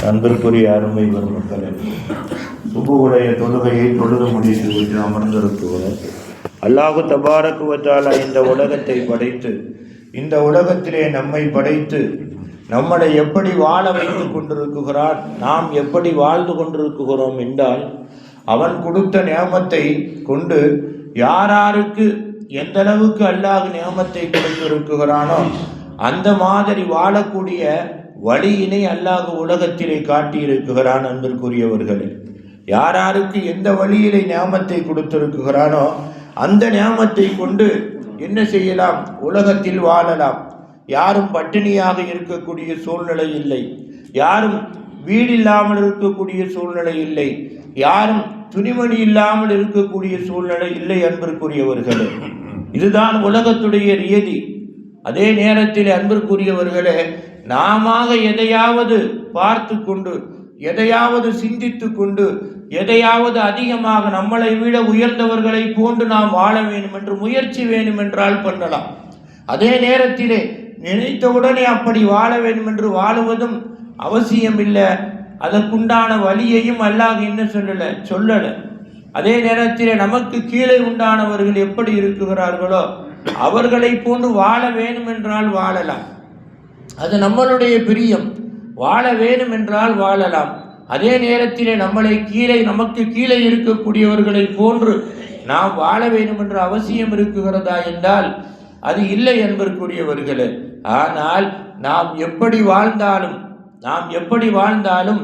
அன்பிற்குரிய அருமை பெருமக்களே, சுபுவுடைய தொழுகையை தொழுது முடித்து விட்டு அமர்ந்திருக்குவர் அல்லாஹு தபாரக்கு வ தஆலா இந்த உலகத்தை படைத்து, இந்த உலகத்திலே நம்மை படைத்து நம்மளை எப்படி வாழ வைத்து கொண்டிருக்குகிறான், நாம் எப்படி வாழ்ந்து கொண்டிருக்கிறோம் என்றால், அவன் கொடுத்த நியமத்தை கொண்டு யாராருக்கு எந்த அளவுக்கு அல்லாஹ் நியமத்தை கொடுத்திருக்கிறானோ அந்த மாதிரி வாழக்கூடிய வழியினை அல்லாஹ் உலகத்திலே காட்டியிருக்கிறான். அன்பிற்குரியவர்களே, யாராருக்கு எந்த வழியிலே நியமத்தை கொடுத்திருக்கிறானோ அந்த நியமத்தை கொண்டு என்ன செய்யலாம், உலகத்தில் வாழலாம். யாரும் பட்டினியாக இருக்கக்கூடிய சூழ்நிலை இல்லை, யாரும் வீடு இல்லாமல் இருக்கக்கூடிய சூழ்நிலை இல்லை, யாரும் துணிமணி இல்லாமல் இருக்கக்கூடிய சூழ்நிலை இல்லை. அன்பிற்குரியவர்களே, இதுதான் உலகத்துடைய நியதி. அதே நேரத்தில் அன்பிற்குரியவர்களே, நாம எதையாவது பார்த்து கொண்டு, எதையாவது சிந்தித்து கொண்டு, எதையாவது அதிகமாக நம்மளை விட உயர்ந்தவர்களை போன்று நாம் வாழ வேண்டும் என்று முயற்சி வேண்டும் என்றால் பண்ணலாம். அதே நேரத்திலே நினைத்தவுடனே அப்படி வாழ வேண்டும் என்று வாழுவதும் அவசியம் இல்லை. அதற்குண்டான வழியையும் அல்லாஹ் என்ன சொல்லலை. அதே நேரத்தில் நமக்கு கீழே உண்டானவர்கள் எப்படி இருக்கிறார்களோ அவர்களை போன்று வாழ வேண்டும் என்றால் வாழலாம். அது நம்மளுடைய பிரியம். வாழ வேண்டும் என்றால் வாழலாம். அதே நேரத்தில் நமக்கு கீழே இருக்கக்கூடியவர்களை போன்று நாம் வாழ வேண்டும் என்ற அவசியம் இருக்குகிறதா என்றால் அது இல்லை என்பதற்குரியவர்களே. ஆனால் நாம் எப்படி வாழ்ந்தாலும்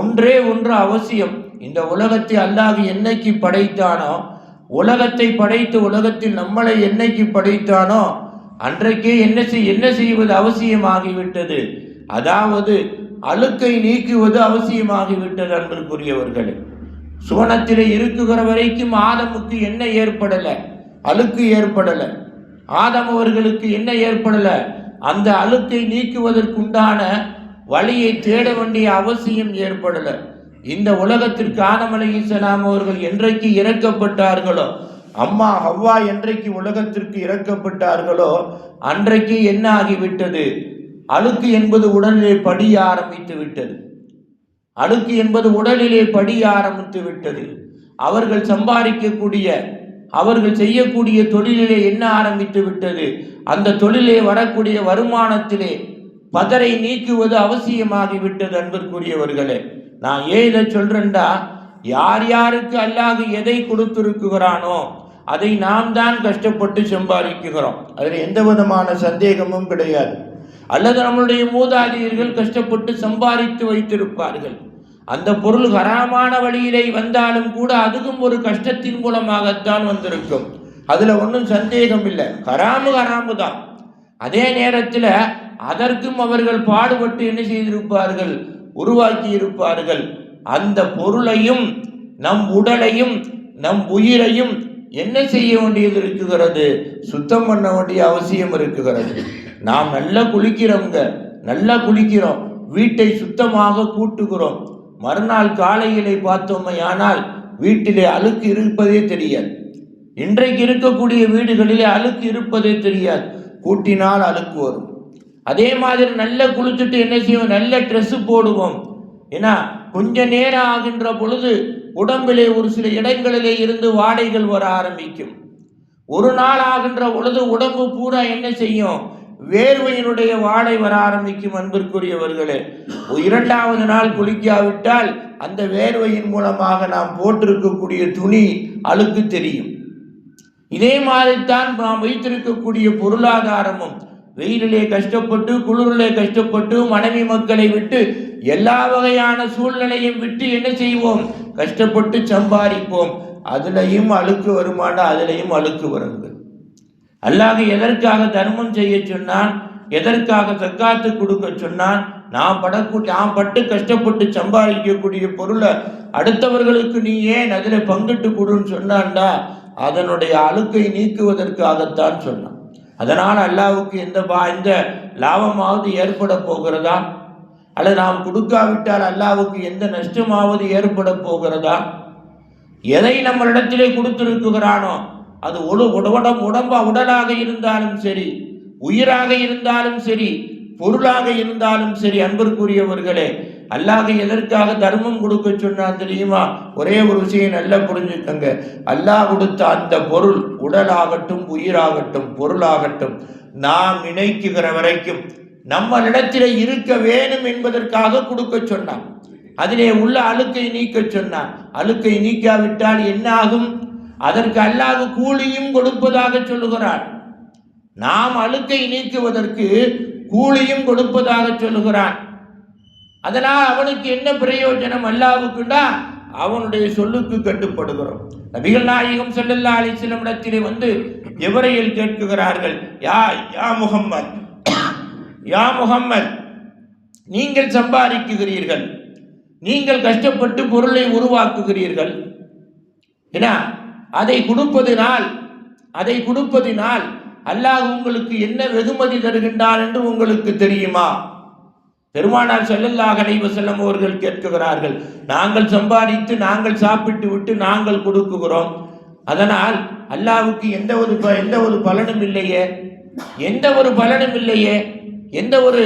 ஒன்றே ஒன்று அவசியம். இந்த உலகத்தை அல்லாஹ் என்னைக்கு படைத்தானோ, உலகத்தை படைத்து உலகத்தில் நம்மளை என்னைக்கு படைத்தானோ அன்றைக்கே என்ன செய்வது அவசியமாகிவிட்டது. அதாவது அழுக்கை நீக்குவது அவசியமாகிவிட்டது. அன்பிற்குரியவர்களே, சுவனத்திலே இருக்குகிற வரைக்கும் ஆதமுக்கு என்ன ஏற்படலை, அழுக்கு ஏற்படலை. ஆதம் அவர்களுக்கு என்ன ஏற்படலை, அந்த அழுக்கை நீக்குவதற்குண்டான வழியை தேட வேண்டிய அவசியம் ஏற்படலை. இந்த உலகத்திற்கு ஆதம் அலைஹிஸ்ஸலாம் அவர்கள் என்றைக்கு இறக்கப்பட்டார்களோ, அம்மா ஹவ்வா என்றைக்கு உலகத்திற்கு இறக்கப்பட்டார்களோ அன்றைக்கு என்ன ஆகிவிட்டது, அழுக்கு என்பது உடலிலே படிய ஆரம்பித்து விட்டது. அழுக்கு என்பது உடலிலே படிய ஆரம்பித்து விட்டது. அவர்கள் சம்பாதிக்கக்கூடிய, அவர்கள் செய்யக்கூடிய தொழிலிலே என்ன ஆரம்பித்து விட்டது, அந்த தொழிலே வரக்கூடிய வருமானத்திலே பதரை நீக்குவது அவசியமாகிவிட்டது. அன்பிற்குரியவர்களே, நான் ஏன் இதை சொல்றேன்டா, யார் யாருக்கு அல்லாஹ் எதை கொடுத்திருக்கிறானோ அதை நாம் தான் கஷ்டப்பட்டு சம்பாதிக்கிறோம். அதில் எந்த விதமான சந்தேகமும் கிடையாது. அல்லது நம்மளுடைய மூதாதையர்கள் கஷ்டப்பட்டு சம்பாதித்து வைத்திருப்பார்கள். அந்த பொருள் ஹராமான வழியிலே வந்தாலும் கூட அதுவும் ஒரு கஷ்டத்தின் மூலமாகத்தான் வந்திருக்கும். அதுல ஒன்றும் சந்தேகம் இல்லை. ஹராமு தான். அதே நேரத்தில் அதற்கும் அவர்கள் பாடுபட்டு என்ன செய்திருப்பார்கள், உருவாக்கி இருப்பார்கள். அந்த பொருளையும் நம் உடலையும் நம் உயிரையும் என்ன செய்ய வேண்டியது இருக்குகிறது, சுத்தம் பண்ண வேண்டிய அவசியம் இருக்குகிறது. நாம் நல்லா குளிக்கிறோம், வீட்டை சுத்தமாக கூட்டுகிறோம். மறுநாள் காலையிலே பார்த்தோமே ஆனால் வீட்டிலே அழுக்கு இருப்பதே தெரியாது. இன்றைக்கு இருக்கக்கூடிய வீடுகளிலே அழுக்கு இருப்பதே தெரியாது. கூட்டினால் அழுக்கு வரும். அதே மாதிரி நல்லா குளிச்சுட்டு என்ன செய்வோம், நல்ல ட்ரெஸ்ஸு போடுவோம். ஏன்னா கொஞ்ச நேரம் ஆகின்ற பொழுது உடம்பிலே ஒரு சில இடங்களிலே இருந்து வாடைகள் வர ஆரம்பிக்கும். ஒரு நாள் ஆகின்ற பொழுது உடம்பு பூரா என்ன செய்யும், வேர்வையினுடைய வாடை வர ஆரம்பிக்கும். அன்பிற்குரியவர்களே, இரண்டாவது நாள் குளிக்காவிட்டால் அந்த வேர்வையின் மூலமாக நாம் போட்டிருக்கக்கூடிய துணி அழுக்கு தெரியும். இதே மாதிரி தான் நாம் வைத்திருக்கக்கூடிய பொருளாதாரமும். வெயிலிலே கஷ்டப்பட்டு, குளிரிலே கஷ்டப்பட்டு, மனைவி மக்களை விட்டு, எல்லா வகையான சூழ்நிலையும் விட்டு என்ன செய்வோம், கஷ்டப்பட்டு சம்பாதிப்போம். அதுலையும் அழுக்கு வருமானா, அதுலையும் அழுக்கு வருங்க. அல்லாஹ் எதற்காக தர்மம் செய்ய சொன்னான், எதற்காக ஜக்காத்து கொடுக்க சொன்னான், நாம் பட்டு கஷ்டப்பட்டு சம்பாதிக்கக்கூடிய பொருளை அடுத்தவர்களுக்கு நீ ஏன் அதில் பங்கிட்டு கொடுன்னு சொன்னான்டா, அதனுடைய அழுக்கை நீக்குவதற்காகத்தான் சொன்னான். அதனால் அல்லாஹ்வுக்கு எந்த லாபமாவது ஏற்பட போகிறதா, அல்லது நாம் கொடுக்காவிட்டால் அல்லாஹ்வுக்கு எந்த நஷ்டமாவது ஏற்பட போகிறதா? எதை நம்மளிடத்திலே கொடுத்திருக்கிறானோ அது உடலாக இருந்தாலும் சரி, உயிராக இருந்தாலும் சரி, பொருளாக இருந்தாலும் சரி, அன்பிற்குரியவர்களே, அல்லாஹ் எதற்காக தர்மம் கொடுக்க சொன்னான் தெரியுமா? ஒரே ஒரு விஷயம் நல்லா புரிஞ்சுக்கங்க. அல்லாஹ் கொடுத்த அந்த பொருள், உடலாகட்டும், உயிராகட்டும், பொருளாகட்டும், நாம் நினைக்குகிற வரைக்கும் நம்மளிடத்திலே இருக்க வேணும் என்பதற்காக கொடுக்க சொன்னான். அதிலே உள்ள அழுக்கை நீக்க சொன்னான். அழுக்கை நீக்காவிட்டால் என்ன ஆகும்? அதற்கு அல்லாஹ் கூலியும் கொடுப்பதாக சொல்லுகிறான். நாம் அழுக்கை நீக்குவதற்கு கூலியும் கொடுப்பதாக சொல்லுகிறான். அதனால் அவனுக்கு என்ன பிரயோஜனம்? அல்லாஹ்வுக்குண்டா அவனுடைய சொல்லுக்கு கட்டுப்படுகிறோம். நபிகள் நாயகம் ஸல்லல்லாஹு அலைஹி வஸல்லம் இடத்திலே வந்து ஜிப்ரீல் கேட்கிறார்கள், யா முஹம்மத், யா முஹம்மத், நீங்கள் சம்பாதிக்குகிறீர்கள், நீங்கள் கஷ்டப்பட்டு பொருளை உருவாக்குகிறீர்கள், ஏன்னா அதை கொடுப்பதினால் அல்லாஹ் உங்களுக்கு என்ன வெகுமதி தருகின்றான் என்று உங்களுக்கு தெரியுமா? பெருமானார் ஸல்லல்லாஹு அலைஹி வஸல்லம் அவர்கள் கேட்கிறார்கள், நாங்கள் சம்பாதித்து நாங்கள் சாப்பிட்டு விட்டு நாங்கள் கொடுக்குகிறோம், அதனால் அல்லாஹ்வுக்கு எந்த ஒரு பலனும் இல்லையே, எந்த ஒரு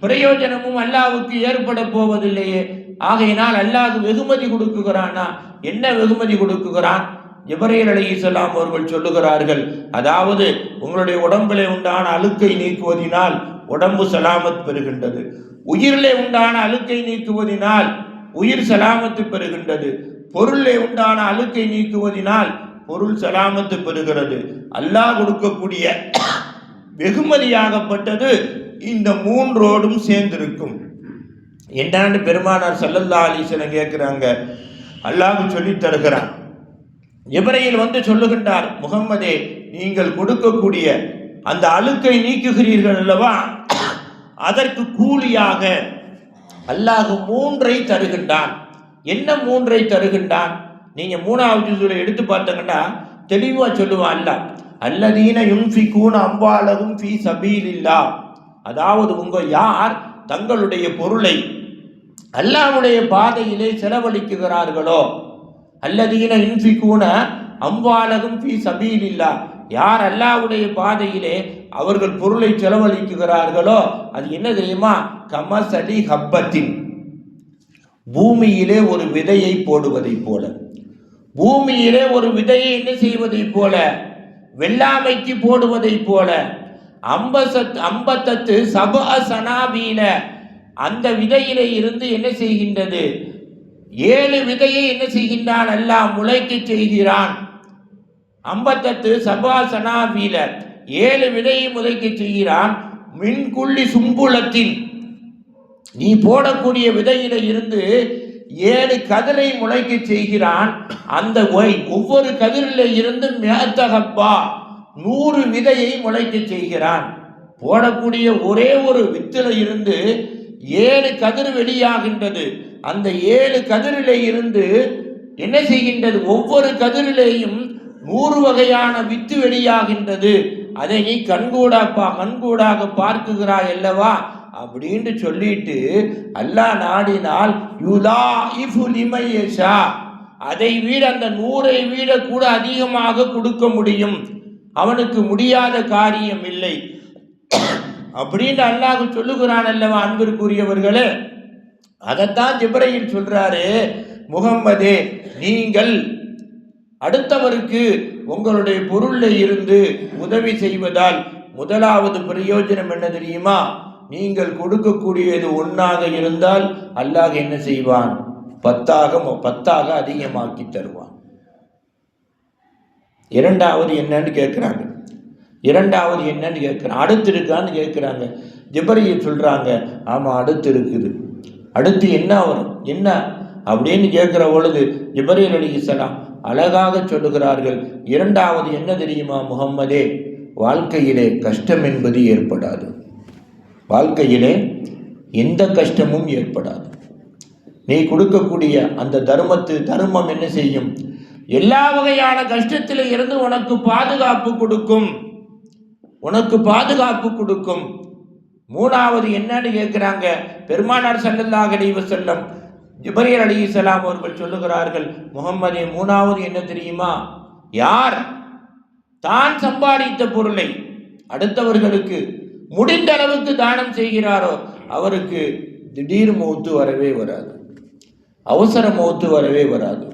பிரயோஜனமும் அல்லாஹ்வுக்கு ஏற்பட போவதில்லையே. ஆகையினால் அல்லாஹ் வெகுமதி கொடுக்குகிறானா? என்ன வெகுமதி கொடுக்குகிறான்? ஜிப்ரீல் அலைஹிஸ்ஸலாம் அவர்கள் சொல்லுகிறார்கள், அதாவது உங்களுடைய உடம்பிலே உண்டான அழுக்கை நீக்குவதினால் உடம்பு சலாமத் பெறுகின்றது, உயிரிலே உண்டான அழுக்கை நீக்குவதினால் உயிர் சலாமத்து பெறுகின்றது, பொருளே உண்டான அழுக்கை நீக்குவதினால் பொருள் சலாமத்து பெறுகிறது. அல்லாஹ் கொடுக்கக்கூடிய வெகுமதியாகப்பட்டது இந்த மூன்றோடும் சேர்ந்திருக்கும் என்றாண்டு பெருமானார் ஸல்லல்லாஹு அலைஹி வஸல்லம் கேட்கிறாங்க. அல்லாஹ் சொல்லி தருகிறான். ஜிப்ரீல் வந்து சொல்லுகின்றார், முகம்மதே, நீங்கள் கொடுக்கக்கூடிய அந்த அழுக்கை நீக்குகிறீர்கள் அல்லவா, அதற்கு கூலியாக அல்லாஹ் 3ஐ தருகின்றான். என்ன 3ஐ தருகின்றான்? நீங்க 3வது ஜுஸுல எடுத்து பார்த்தீங்கன்னா தெளிவா சொல்லுவான் அல்லாஹ், அல்லதீன யுன்ஃபிகூன அம்வாலஹும் ஃபீ சபீலில்லாஹ், அதாவது உங்க யார் தங்களுடைய பொருளை அல்லாஹ்வுடைய பாதையிலே செலவழிக்குகிறார்களோ, அல்லதீன யுன்ஃபிகூன அம்வாலஹும் ஃபீ சபீலில்லாஹ், யார் அல்லாஹ்வுடைய பாதையிலே அவர்கள் பொருளை செலவழிக்குகிறார்களோ அது என்ன தெரியுமா? கமசலி ஹப்பத்தின், பூமியிலே ஒரு விதையை போடுவதை போல, பூமியிலே ஒரு விதையை என்ன செய்வதை போல, வெள்ளாமைக்கு போடுவதை போல, அம்பத்தத்து சபா சனாபீல, அந்த விதையிலே இருந்து என்ன செய்கின்றது? 7 விதையை என்ன செய்கின்றான்? அல்லாஹ் முளைக்க செய்கிறான். அம்பத்தத்து சபா சனாபீல, 7 விதையை முளைக்க செய்கிறான். மின்குள்ளி சும்புலத்தின், நீ போடக்கூடிய விதையில இருந்து 7 கதிரை முளைக்க செய்கிறான். அந்த ஒவ்வொரு கதிரில இருந்து மேத்தகப்பா 100 விதையை முளைக்க செய்கிறான். போடக்கூடிய ஒரே ஒரு வித்தில இருந்து 7 கதிர் வெளியாகின்றது. அந்த 7 கதிரிலே இருந்து என்ன செய்கின்றது? ஒவ்வொரு கதிரிலேயும் 100 வகையான வித்து வெளியாகின்றது. அதை நீ கண்கூடாக பார்க்குகிறாய் அல்லவா அப்படின்னு சொல்லிட்டு அல்லாஹ் நாடினால் யுலாஇஃபு லிமன் யஷா, அதை விட அந்த 100ஐ விட கூட அதிகமாக கொடுக்க முடியும், அவனுக்கு முடியாத காரியம் இல்லை அப்படின்னு அல்லாஹ் சொல்லுகிறான் அல்லவா அன்பிற்குரியவர்களே. அதைத்தான் ஜிப்ரீல் சொல்றாரு, முகம்மதே, நீங்கள் அடுத்தவருக்கு உங்களுடைய பொருளில் இருந்து உதவி செய்வதால் முதலாவது பிரயோஜனம் என்ன தெரியுமா? நீங்கள் கொடுக்கக்கூடியது 1ஆக இருந்தால் அல்லாஹ் என்ன செய்வான்? 10ஆக அதிகமாக்கி தருவான். இரண்டாவது என்னன்னு கேட்குறாங்க. அடுத்து இருக்கான்னு கேட்குறாங்க. ஜிப்ரீல் சொல்றாங்க, ஆமாம் அடுத்து இருக்குது. அடுத்து என்ன வரும்? என்ன அப்படின்னு கேட்குற பொழுது ஜிப்ரீல் அலைஹிஸ்ஸலாம் அழகாக சொல்லுகிறார்கள், இரண்டாவது என்ன தெரியுமா முகம்மதே? வாழ்க்கையிலே கஷ்டம் என்பது ஏற்படாது, வாழ்க்கையிலே எந்த கஷ்டமும் ஏற்படாது. நீ கொடுக்கக்கூடிய அந்த தர்மம் என்ன செய்யும்? எல்லா வகையான கஷ்டத்தில் இருந்து உனக்கு பாதுகாப்பு கொடுக்கும். மூணாவது என்னன்னு கேட்கிறாங்க. பெருமானார் ஸல்லல்லாஹு அலைஹி வஸல்லம் ஜிப்ரீல் அலைஹிஸ்ஸலாம் அவர்கள் சொல்லுகிறார்கள், முகம்மதே, மூணாவது என்ன தெரியுமா? யார் தான் சம்பாதித்த பொருளை அடுத்தவர்களுக்கு முடிந்த அளவுக்கு தானம் செய்கிறாரோ அவருக்கு திடீர் மௌத்து வரவே வராது, அவசர மௌத்து வரவே வராது.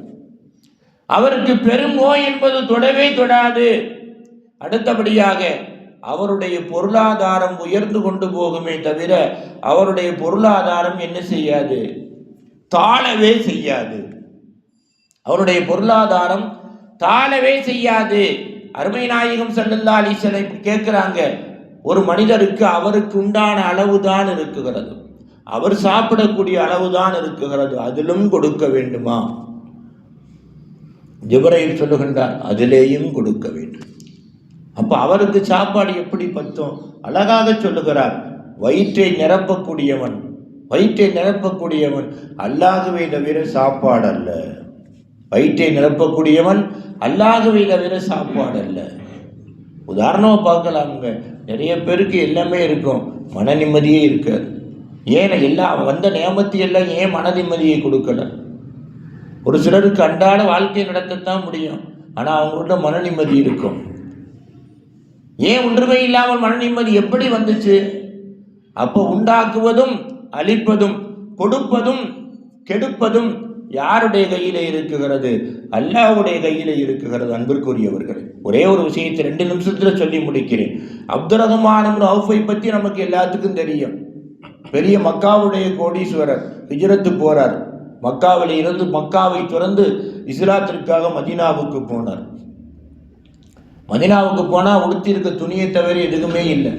அவருக்கு பெரும் நோய் என்பது தொடவே தொடாது. அடுத்தபடியாக அவருடைய பொருளாதாரம் உயர்ந்து கொண்டு போகுமே தவிர அவருடைய பொருளாதாரம் என்ன செய்யாது, தாழவே செய்யாது. அவருடைய பொருளாதாரம் தாழவே செய்யாது. அருமை நாயகம் ஸல்லல்லாஹு அலைஹி வஸல்லம் கேட்கிறாங்க, ஒரு மனிதருக்கு அவருக்கு உண்டான அளவுதான் இருக்குகிறது, அவர் சாப்பிடக்கூடிய அளவுதான் இருக்குகிறது, அதிலும் கொடுக்க வேண்டுமா? ஜிப்ரீல் சொல்லுகின்றார், அதிலேயும் கொடுக்க வேண்டும். அப்ப அவருக்கு சாப்பாடு எப்படி பத்தும்? அழகாக சொல்லுகிறார், வயிற்றை நிரப்பக்கூடியவன், வயிற்றை நிரப்பக்கூடியவன் அல்லாஹ்வை தவிர சாப்பாடு அல்ல. வயிற்றை நிரப்பக்கூடியவன் அல்லாஹ்வை தவிர சாப்பாடு அல்ல. உதாரணமாக பார்க்கலாமுங்க, நிறைய பேருக்கு எல்லாமே இருக்கும், மன நிம்மதியே இருக்காது. ஏன் எல்லாம் வந்த நியமத்தையெல்லாம் ஏன் மன நிம்மதியை கொடுக்கல? ஒரு சிலருக்கு அன்றாட வாழ்க்கை நடத்தத்தான் முடியும், ஆனால் அவங்கள்ட்ட மன நிம்மதி இருக்கும். ஏன் ஒன்றுமே இல்லாமல் மன நிம்மதி எப்படி வந்துச்சு? அப்போ உண்டாக்குவதும் அழிப்பதும் கொடுப்பதும் கெடுப்பதும் யாருடைய கையில இருக்குகிறது? அல்லாஹ்வுடைய கையில இருக்குகிறது. அன்பிற்குரியவர்களே, ஒரே ஒரு விஷயத்தை 2 நிமிஷத்துல சொல்லி முடிக்கிறேன். அப்துர் ரஹ்மான் இப்னு அவ்ஃபை பற்றி நமக்கு எல்லாத்துக்கும் தெரியும். பெரிய மக்காவுடைய கோடீஸ்வரர், ஹிஜ்ரத்து போறார். மக்காவில் இருந்து மக்காவை துறந்து இஸ்லாத்திற்காக மதீனாவுக்கு போனார். மதீனாவுக்கு போனால் உடுத்திருக்க துணியை தவிர எதுவுமே இல்லை.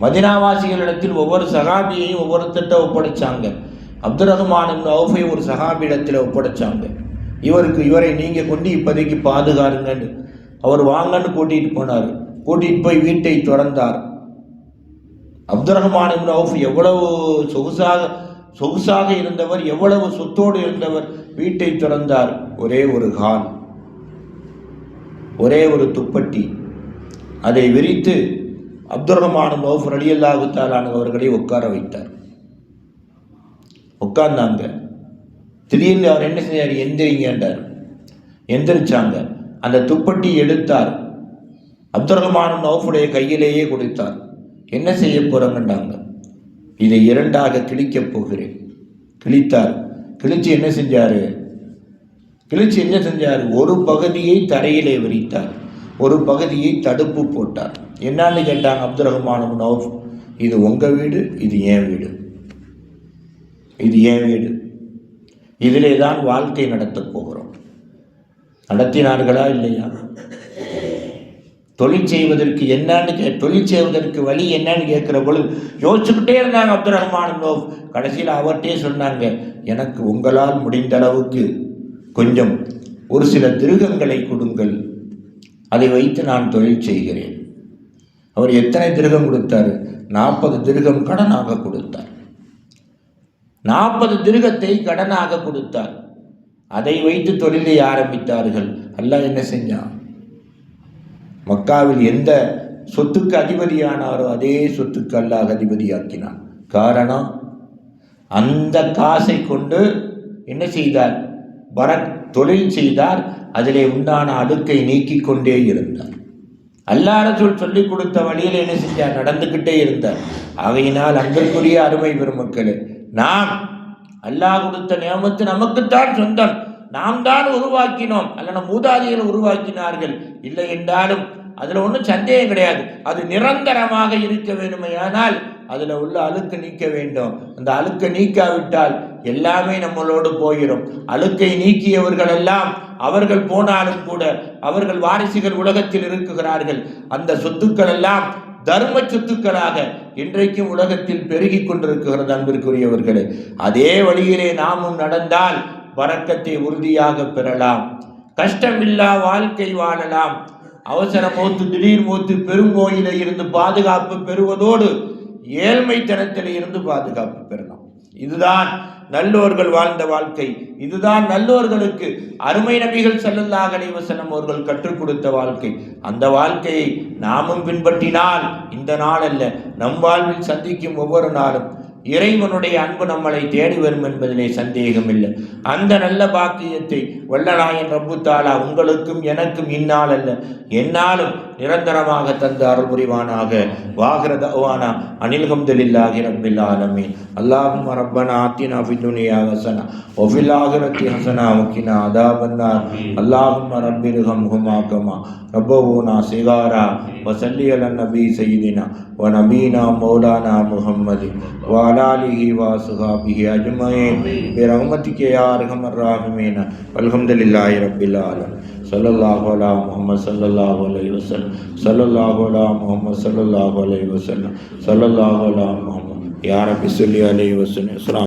மதீனாவாசிகளிடத்தில் ஒவ்வொரு சஹாபியையும் ஒவ்வொருத்தட்ட ஒப்படைச்சாங்க. அப்துர் ரஹ்மான் இப்னு அவ்ஃபை ஒரு சஹாபியிடத்தில் ஒப்படைச்சாங்க. இவரை நீங்கள் கொண்டு இப்போதைக்கு பாதுகாருங்கன்னு அவர் வாங்கன்னு கூட்டிகிட்டு போனார். கூட்டிகிட்டு போய் வீட்டை திறந்தார். அப்துர் ரஹ்மான் இப்னு அவ்ஃப் எவ்வளவு சொகுசாக இருந்தவர், எவ்வளவு சொத்தோடு இருந்தவர். வீட்டை திறந்தார். ஒரே ஒரு ஹால், ஒரே ஒரு துப்பட்டி, அதை விரித்து அப்துர் ரஹ்மான் இப்னு அவ்ஃப் ரலியல்லாஹு தஆலா அவர்களை உட்கார வைத்தார். உட்கார்ந்தாங்க. திடீர்னு அவர் என்ன செஞ்சார்? எந்திரிங்கன்றார். எந்திரிச்சாங்க. அந்த துப்பட்டி எடுத்தார். அப்துர் ரஹ்மான் இப்னு அவ்ஃபுடைய கையிலேயே கொடுத்தார். என்ன செய்ய போறாங்கன்னாங்க, இதை 2ஆக கிழிக்கப் போகிறேன். கிழித்தார். கிழிச்சு என்ன செஞ்சார்? ஒரு பகுதியை தரையிலே விரித்தார், ஒரு பகுதியை தடுப்பு போட்டார். என்னன்னு கேட்டாங்க அப்துர் ரஹ்மான் இப்னு அவ்ஃப், இது உங்கள் வீடு, இது என் வீடு, இது என் வீடு, இதிலே தான் வாழ்க்கை நடத்தப் போகிறோம். நடத்தினார்களா இல்லையா? தொழில் செய்வதற்கு தொழில் செய்வதற்கு வழி என்னன்னு கேட்கிற பொழுது யோசிச்சுக்கிட்டே இருந்தாங்க அப்துர் ரஹ்மான் இப்னு அவ்ஃப். கடைசியில் அவர்கிட்டே சொன்னாங்க, எனக்கு உங்களால் முடிந்த அளவுக்கு கொஞ்சம் ஒரு சில திருகங்களை கொடுங்கள், அதை வைத்து நான் தொழில் செய்கிறேன். அவர் எத்தனை திருகம் கொடுத்தார்? 40 திருகம் கடனாக கொடுத்தார். 40 திருகத்தை கடனாக கொடுத்தார். அதை வைத்து தொழிலை ஆரம்பித்தார்கள். அல்லாஹ் என்ன செஞ்சான்? மக்காவில் எந்த சொத்துக்கு அதிபதியானாரோ அதே சொத்துக்கு அல்லாஹ் அதிபதியாக்கினான். காரணம், அந்த காசை கொண்டு என்ன செய்தார்? தொழில் செய்தார். அதிலே உண்டான அழுக்கை நீக்கி கொண்டே இருந்தார். அல்லாஹ் ரசூல் சொல்லிக் கொடுத்த வழியில் என்ன செஞ்சார்? நடந்துக்கிட்டே இருந்தார். ஆகையினால் அன்பிற்குரிய அருமை பெருமக்களே, நாம் அல்லாஹ் கொடுத்த நியமத்து நமக்குத்தான் சொந்தம். நாம் தான் உருவாக்கினோம், அல்ல நம் மூதாதையர்கள் உருவாக்கினார்கள். இல்லை என்றாலும் அதில் ஒன்றும் சந்தேகம் கிடையாது. அது நிரந்தரமாக இருக்க வேண்டுமே, ஆனால் அதில் உள்ள அழுக்கு நீக்க வேண்டும். அந்த அழுக்கை நீக்காவிட்டால் எல்லாமே நம்மளோடு போயிடும். அழுக்கை நீக்கியவர்கள் எல்லாம் அவர்கள் போனாலும் கூட அவர்கள் வாரிசுகள் உலகத்தில் இருக்குகிறார்கள். அந்த சொத்துக்கள் எல்லாம் தர்ம சொத்துக்களாக இன்றைக்கும் உலகத்தில் பெருகி கொண்டிருக்கிறது. அன்பிற்குரியவர்களே, அதே வழியிலே நாமும் நடந்தால் பரக்கத்தை உறுதியாக பெறலாம். கஷ்டமில்லா வாழ்க்கை வாழலாம். அவசர மௌத்து, திடீர் மௌத்து, பெரும் நோயில இருந்து பாதுகாப்பு பெறுவதோடு ஏழ்மைத்தனத்தில் இருந்து பாதுகாப்பு பெறலாம். இதுதான் நல்லோர்கள் வாழ்ந்த வாழ்க்கை. இதுதான் நல்லோர்களுக்கு அருமை நபிகள் ஸல்லல்லாஹு அலைஹி வஸல்லம் அவர்கள் கற்றுக் கொடுத்த வாழ்க்கை. அந்த வாழ்க்கையை நாமும் பின்பற்றினால் இந்த நாள் அல்ல, நம் வாழ்வில் சந்திக்கும் ஒவ்வொரு நாளும் இறைவனுடைய அன்பு நம்மளை தேடி வரும் என்பதிலே சந்தேகம் இல்லை. அந்த நல்ல பாக்கியத்தை வல்லநாயன் ரப்பு தஆலா உங்களுக்கும் எனக்கும் இந்நாள் அல்ல எந்நாளும் நிரந்தரமாக தந்து அருள் புரிவானாக. வாஹிர தஅவானா அனில் ஹம்துலில்லாஹி ரப்பில் ஆலமீன். அல்லாஹும்ம ரப்பனா ஆத்தினா ஃபித் துன்யா ஹஸனா வ ஃபில் ஆகிரத்தி ஹஸனா வ கினா அதாபன்னார். அல்லாஹும்ம ரப்பிர்ஹம்ஹுமா கமா ரப்பவுனா சிகாரா வ ஸல்லி அலன் நபி சய்யிதினா வ நபீனா மௌலானா முஹம்மதி வ அலா ஆலிஹி வ அஸ்ஹாபிஹி அஜ்மஈன் பிரஹ்மதிக யா அர்ஹமர் ராஹிமீன். அல்ஹம்துலில்லாஹி ரப்பில் ஆலமீன். ஸல்லல்லாஹு அலா முஹம்மது ஸல்லல்லாஹு அலைஹி வஸல்லம். ஸல்லல்லாஹு அலா முஹம்மது ஸல்லல்லாஹு அலைஹி வஸல்லம். ஸல்லல்லாஹு அலா முஹம்மது யா ரப்பி ஸல்லி அலைஹி வஸல்லம்.